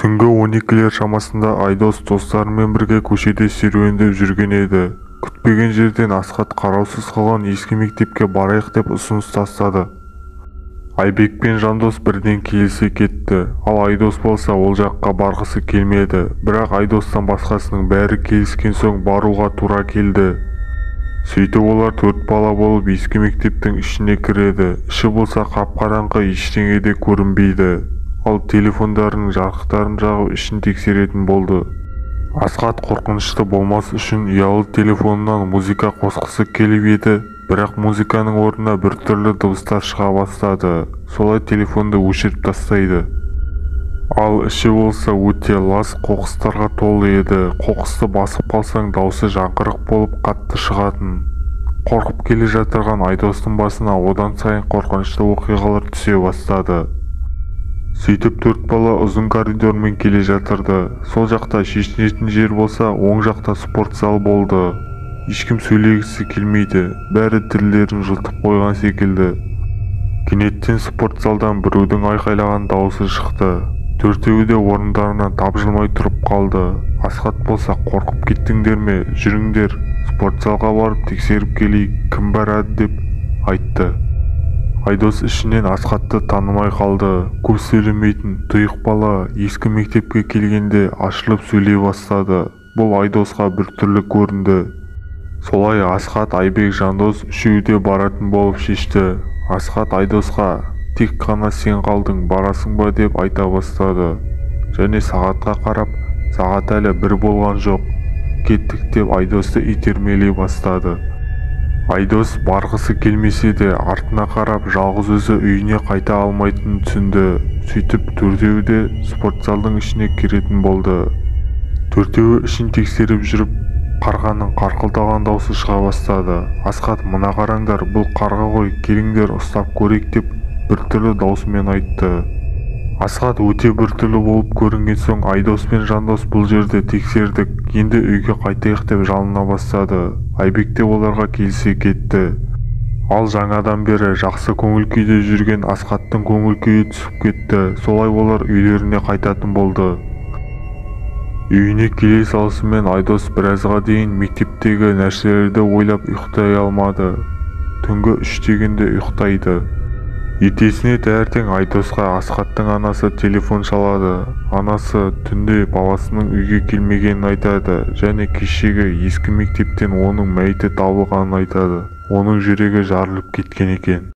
Түнгі 12-лер шамасында Айдос достарымен бірге көшеде серуендеп жүрген еді. Күтпеген жерден Асхат қараусыз қалған ескі мектепке барайық деп ұсыныс тастады. Айбек пен Жандос бірден келісе кетті, ал Айдос болса ол жаққа барғысы келмеді. Бірақ Айдостан басқасының бәрі келіскен соң баруға тура келді. Сөйтіп олар 4 бала болып ескі мектептің ішіне кіреді. Іші болса қап-қараңғы, ештеңе де көрінбейді. Ал телефондарының жарықтарын жағып ішін тексеретін болды. Асхат қорқынышты болмас үшін ұялы телефонынан музыка қосқысы келіп еді, бірақ музыканың орнына біртүрлі дыбыстар шыға бастады. Солай телефонды өшіріп тастайды. Ал іші болса өте лас қоқыстарға толы еді. Қоқысты басып қалсаң даусы жаңғырық болып қатты шығатын. Қорқып келе жатырған Айдостың басына одан сайын қорқынышты оқиғалар түсе бастады. Сөйтіп 4 бала ұзын коридормен келе жатырды. Сол жақта шешінетін жер болса, оң жақта спорт зал болды. Ешкім сөйлегісі келмейді, бәрі тілдерін жұлтып қойған секілді. Кенеттен спорт залдан біреудің айқайлаған дауысы шықты. Төртеуі де орындарынан тапжылмай тұрып қалды. Асхат болса, қорқып кеттіңдер ме? Жүріңдер, спорт залға барып тексеріп келейік, кім барады деп айтты. Айдос ішінен Асхатты танымай қалды. Көп сөйлемейтін тұйық бала ескі мектепке келгенде ашылып сөйлей бастады. Бұл Айдосқа біртүрлі көрінді. Солай Асхат, Айбек, Жандос үшеуі де баратын болып шешті. Асхат Айдосқа тек қана сен қалдың, барасың ба деп айта бастады. Және сағатқа қарап, сағат әлі 1 болған жоқ. Кеттік деп Айдосты итермелей бастады. Айдос барғысы келмесе де артына қарап жалғыз өзі үйіне қайта алмайтынын түсінді. Сөйтіп төртеуі де спорт залдың ішіне кіретін болды. Төртеуі ішін тексеріп жүріп, қарғаның қарқылдаған даусы шыға бастады. Асхат, мына қараңдар, бұл қарға ғой, келіңдер ұстап көрейік деп біртүрлі даусымен айтты. Асхат өте біртүрлі болып көрінген соң Айдос пен Жандос бұл жерде тексердік, енді үйге қайтайық деп жалына бастады. Айбек те оларға келісе кетті. Ал жаңадан бері жақсы көңіл күйде жүрген Асхаттың көңіл күйі түсіп кетті. Солай олар үйлеріне қайтатын болды. Үйіне келе салысымен Айдос біразға дейін мектептегі нәрселерді ойлап ұйықтай алмады. Түнгі 3 дегенде ұйықтайды. Ертесіне таңертең Айдосқа Асхаттың анасы телефон шалады. Анасы түнде баласының үйге келмегенін айтады және кешегі ескі мектептен оның мәйіті табылғанын айтады. Оның жүрегі жарылып кеткен екен.